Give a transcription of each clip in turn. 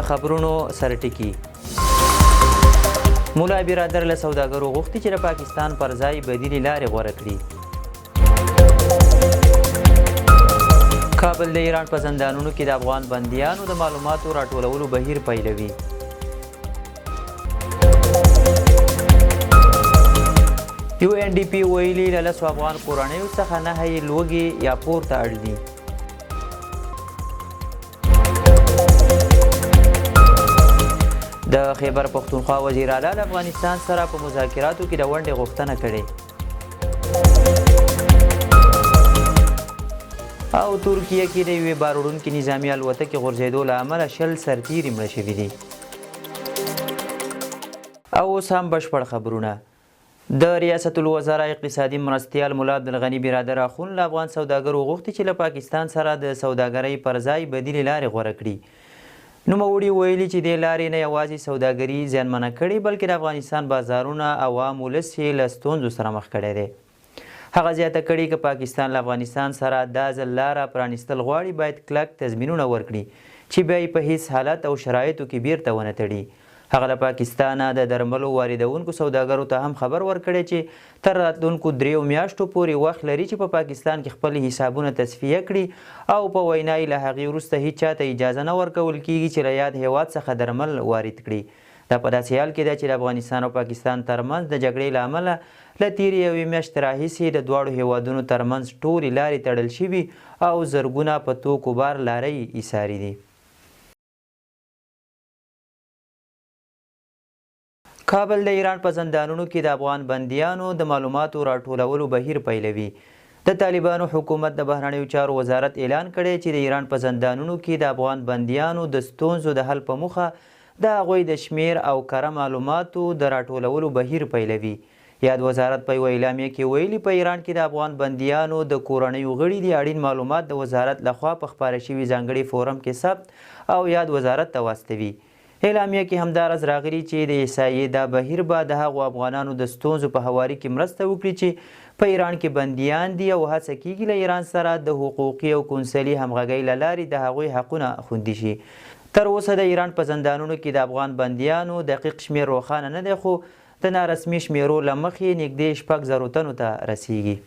خبرونو سرټکی مولا برادر له سوداګرو غوښتي چې د پاکستان پر ځای بدیلې لارې غوره کړي. کابل د ایران په زندانونو کې د افغان بندیانو د معلوماتو راټولولو بهیر پیلوي. UNDP ویلي له 10 افغان کورنیو څخه 9 لوږې یا پورته اړ دي. د خیبر پختونخوا وزیر اعلی د افغانستان سره په مذاکراتو کې د ونډې غوښتنه کړې. او ترکیه کې د یوې بار وړونکې نظامي الوتکې غورځېدو له امله 20 سرتیري مړه شوي دي. او اوس هم بشپړ خبرونه. د ریاست الوزرا اقتصادي مرستیال مولا عبدالغني برادر اخون له افغان سوداګرو غوښتي چې له پاکستان سره د سوداګرۍ پر ځای بدیلې لارې غوره کړي. نوموړي ویلي چې دې لارې نه یوازې سوداګري زیانمنه کړې بلکې د افغانستان بازارونه عوام ولس یې له ستونزو سره مخ کړی دی. هغه زیاته کړي که پاکستان له افغانستان سره دا ځل لاره پرانیستل غواړي باید کلک تضمینونه ورکړي چې بیا یې په هیڅ حالت او شرایطو کې بیرته ونه تړي. هغه د پاکستان د درملو واردونکو سوداګرو ته هم خبر ورکړی چې تر راتلونکو 3 میاشتو پورې وخت لري چې په پاکستان کې خپل حسابونه تصفیه کړي او په وینا یې له هغې وروسته هیڅ چاته اجازه نه ورکول کیږي چې له یاد هیواد څخه درمل وارد کړي. دا په داسې حال کې ده چې د افغانستان او پاکستان ترمنځ د جګړې له امله له تېرې یوې میاشتې راهیسې د دواړو هیوادونو ترمنځ ټولې لارې تړل شوي او زرګونه په توکو بار لارۍ ایساري دي. کابل د ایران په زندانونو کې د افغان بندیانو د معلوماتو راټولولو بهیر پیلوي. د طالبانو حکومت د بهرنیو چارو وزارت اعلان کړی چې د ایران په زندانونو کې د افغان بندیانو د ستونزو د حل په موخه د هغوی د شمیر او کره معلوماتو د راټولولو بهیر پیلوي. یاد وزارت په یوه اعلامیه کې ویلي په ایران کې د افغان بندیانو د کورنیو غړي د اړین معلومات د وزارت لخوا په خپاره شوي ځانګړي فورم کې ثبت او یاد وزارت ته واستوي. اعلامیه کې همداراز راغلي چې د احصایې دا بهیر به د هغو افغانانو د ستونزو په هواري کې مرسته وکړي چې په ایران کې بندیان دي او هڅه کیږي له ایران سره د حقوقي او کونسلي همغږۍ له لارې د هغوی حقونه خوندي شي. تر اوسه د ایران په زندانونو کې د افغان بندیانو دقیق شمیر روښانه نه دی خو د نارسمي شمیرو له مخې نږدې 6,000 تنو ته رسیږي.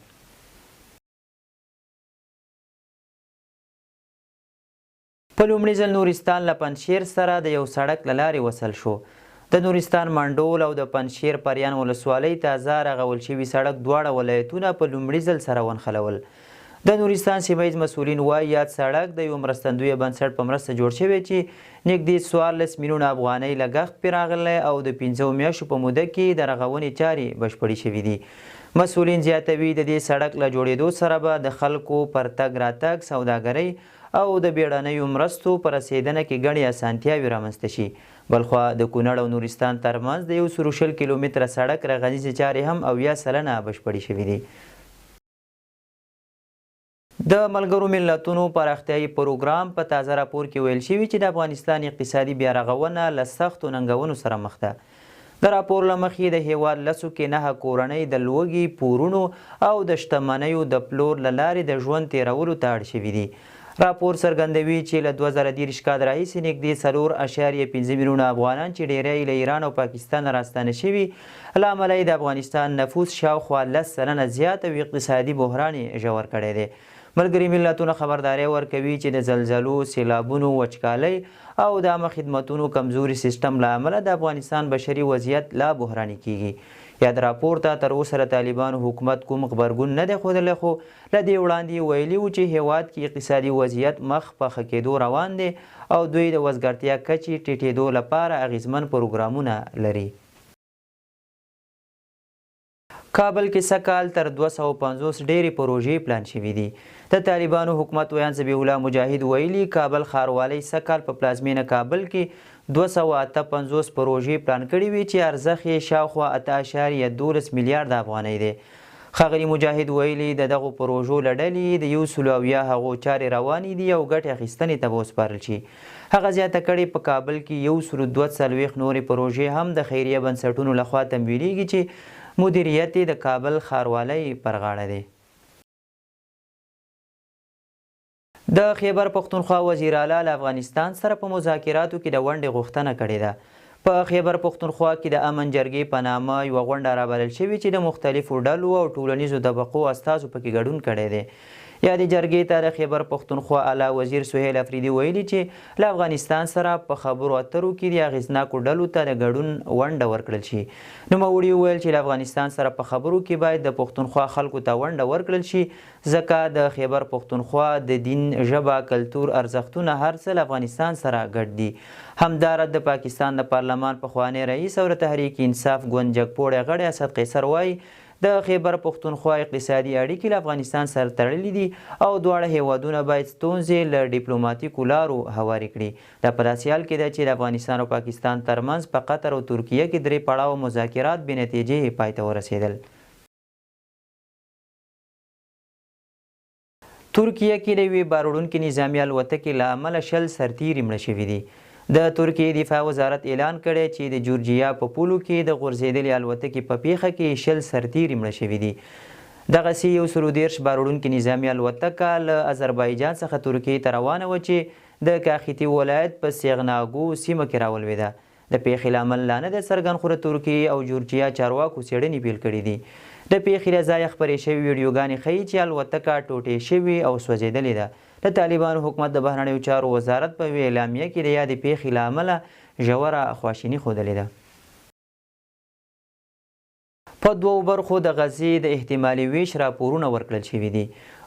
په لومړي ځل نورستان له پنجشیر سره د یو سړک له لارې وصل شو. د نورستان منډول او د پنجشیر پریان ولسوالۍ تازه رغول شوي سړک دواړه ولایتونه په لومړي ځل سره ونښلول. د نورستان سیمه ییز مسؤلین وایي یاد سړک د یو مرستندویه بنسټ په مرسته جوړ شوی چې نږدې 14 میلیونه افغانۍ لګښت پرې راغلی او د 15 میاشتو په موده کې د رغونې چارې بشپړې شوي دي. مسؤلین زیاتوي د دې سړک له جوړېدو سره به د خلکو پر تګ راتګ سوداګرۍ او د بیړنیو مرستو په رسېدنه کې ګڼې اسانتیاوې رامنځته شي. بلخوا د کونړ او نورستان ترمنځ د 120 کیلومتره سړک رغنیزې چارې هم 80% بشپړې شوي دي. د ملګرو ملتونو پراختیایي پروګرام په تازه راپور کې ویل شوي چې د افغانستان اقتصادي بیا رغونه له سختو ننګونو سره مخ ده. د راپور له مخې د هیواد 10 کې 9 کورنۍ د لوږې، پورونو او د شتمنیو د پلور له لارې د ژوند تیرولو ته اړ شوي دي. راپور څرګندوي چې له 2023 کال راهیسې نږدې 4.5 میلیونه افغانان چې ډیری له ایران او پاکستان راستانه شوي له امله یې د افغانستان نفوس شاوخوا 10 سلنه زیات او اقتصادي بحران یې ژور کړی دی. ملګري ملتونه خبرداری ورکوي چې د زلزلو، سیلابونو، وچکالۍ او د عامه خدمتونو کمزوري سیستم له امله د افغانستان بشري وضعیت لا بحراني کیږي. یاد راپور ته تر اوسه د طالبانو حکومت کوم غبرګون نه دی ښودلی خو له دې وړاندې ویلي وو چې هیواد کې اقتصادي وضعیت مخ په ښه کېدو روان دی او دوی د وزګارتیا کچې ټیټېدو لپاره اغیزمن پروګرامونه لري. کابل کې سږکال تر 250 ډېرې پروژې پلان شوي دي. د طالبانو حکومت ویان ذبیح الله مجاهد ویلي کابل ښاروالۍ سږکال په پلازمینه کابل کې 258 پروژې پلان کړي وي چې ارزښت یې شاوخوا 8.12 میلیارډ افغانۍ دی. ښاغلي مجاهد ویلي د دغو پروژو له ډلې د 170 هغو چارې روانې دي او ګټې اخیستنې ته به وسپارل شي. هغه زیاته کړې په کابل کې 142 نورې پروژې هم د خیریه بنسټونو لخوا تمویلېږي چې مدیریت د کابل ښاروالۍ پر غاړه دی. د خیبر پښتونخوا وزیر اعلی له افغانستان سره په مذاکراتو کې د ونډې غوښتنه کړې ده. په خیبر پښتونخوا کې د امن جرګې په نامه یوه غونډه رابلل شوې چې د مختلفو ډلو او ټولنیزو طبقو استازو پکې ګډون کړی دی. یادې جرګې ته د خیبر پښتونخوا اعلی وزیر سهیل افریدي ویلي چې له افغانستان سره په خبرو اترو کې د اغېزناکو ډلو ته د ګډون ونډه ورکړل شي. نوموړي وویل چې له افغانستان سره په خبرو کې باید د پښتونخوا خلکو ته ونډه ورکړل شي ځکه د خیبر پښتونخوا د دین، ژبه، کلتور، ارزښتونه هر څه له افغانستان سره ګډ دي. همدارد د پاکستان د پارلمان پخوانی رئیس او د تحریک انصاف ګوند جګپوړی غړی اسد قیصر وایي د خیبر پښتونخوا اقتصادي اړیکې له افغانستان سره تړلې دي او دواړه هیوادونه باید ستونزې له ډیپلوماتیکو لارو هوارې کړي. دا په داسې حال کې ده چې د افغانستان او پاکستان ترمنځ په قطر او ترکیه کې 3 پړاوه مذاکرات بې نتیجې پای ته ورسېدل. ترکیه کې د یوې باروړونکې نظامي الوتکې له امله 20 سرتیري مړه شوي دي. د ترکیې دفاع وزارت اعلان کړی چې د جورجیا په پولو کې د غورځېدلې الوتکې په پیښه کې 20 سرتیري مړه شوي دي. دغسې 130 باروړونکې نظامي الوتکه له آذربایجان څخه ترکیې ته روانه وه چې د کاخیتي ولایت په سیغناګو سیمه کې راولوېده. د پیښې له امله لا نه ده څرګند خو د ترکیې او جورجیا چارواکو څېړنې پیل کړي دي. د پیښې له ځایه خپرې شوې ویډیوګانې ښیي چې الوتکه ټوټې شوې او سوځېدلې ده. د طالبانو حکومت د بهرنیو چارو وزارت په یوې اعلامیه کې د یادې پیښې له امله ژوره خواشیني ښودلې ده. په 2 برخو د غزې د احتمالي ویش راپورونه ورکړل شوي دي.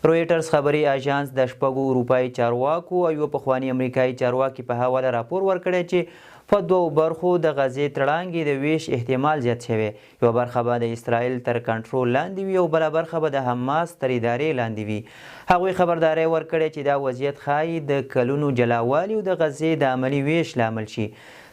رویټرز خبري اژانس د 6 اروپایي چارواکو او یوه پخواني امریکایي چارواکي په حواله راپور ورکړی چې په 2 برخو د غزې تړانګې د ویش احتمال زیات شوی. یوه برخه به د اسرائیل تر کنټرول لاندې وي او بله برخه به د حماس تر ادارې لاندې وي. هغوی خبرداری ورکړی چې دا وضعیت ښایي د کلونو جلاوالي او د غزې د عملي ویش لامل شي.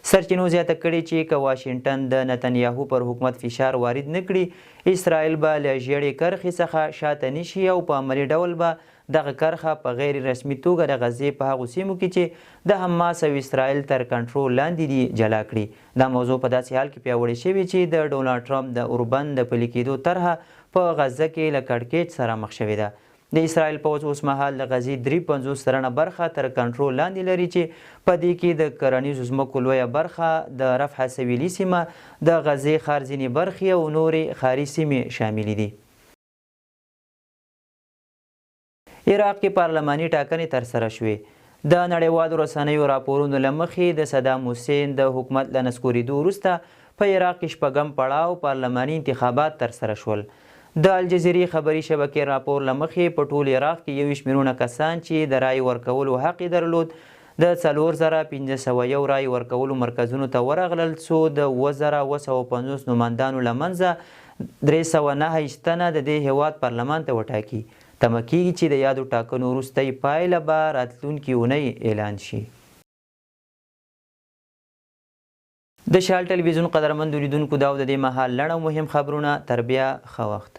سرچینو زیاته کړې چې که واشنګټن د نتنیاهو پر حکومت فشار وارد نه کړي، اسرائیل به له ژیړې کرښې څخه شاته نشي او په عملي ډول به دغه کرښه په غیر رسمي توګه د غزې په هغو سیمو کې چې د حماس او اسرائیل تر کنټرول لاندې دي جلا کړي. دا موضوع په داسې حال کې پیاوړې شوې چې د ډونالډ ټرمپ د اوربند د پلي کېدو طرحه په غزه کې له کړکېچ سره مخ شوې ده. د اسرائیل پوځ اوس مهال د غزې 53 سلنه برخه تر کنټرول لاندې لري چې په دې کې د کرنیزو ځمکو لویه برخه، د رفح سویلي سیمه، د غزې ښار ځینې برخې او نورې ښاري سیمې شاملې دي. عراق کې پارلماني ټاکنې ترسره شوې. د نړیوالو رسنیو راپورونو له مخې د صدام حسین د حکومت له نسکورېدو وروسته په عراق کې 6 پړاو پارلماني انتخابات ترسره شول. د الجزیرې خبري شبکې راپور له مخې په ټول عراق کې 21 میلیونه کسان چې د رای ورکولو حق یې درلود د 4501 رای ورکولو مرکزونو ته ورغلل، څو د 2750 نمایندانو له منځه 309 تنه د دې هیواد پارلمان ته وټاکي. تمه کېږي چې د یادو ټاکنو وروستۍ پایله به راتلونکې اونۍ اعلان شي. د شال ټلویزیون قدرمندو لیدونکو دا د دې مهال لنډ او مهم خبرونه. تر بیا ښه وخت.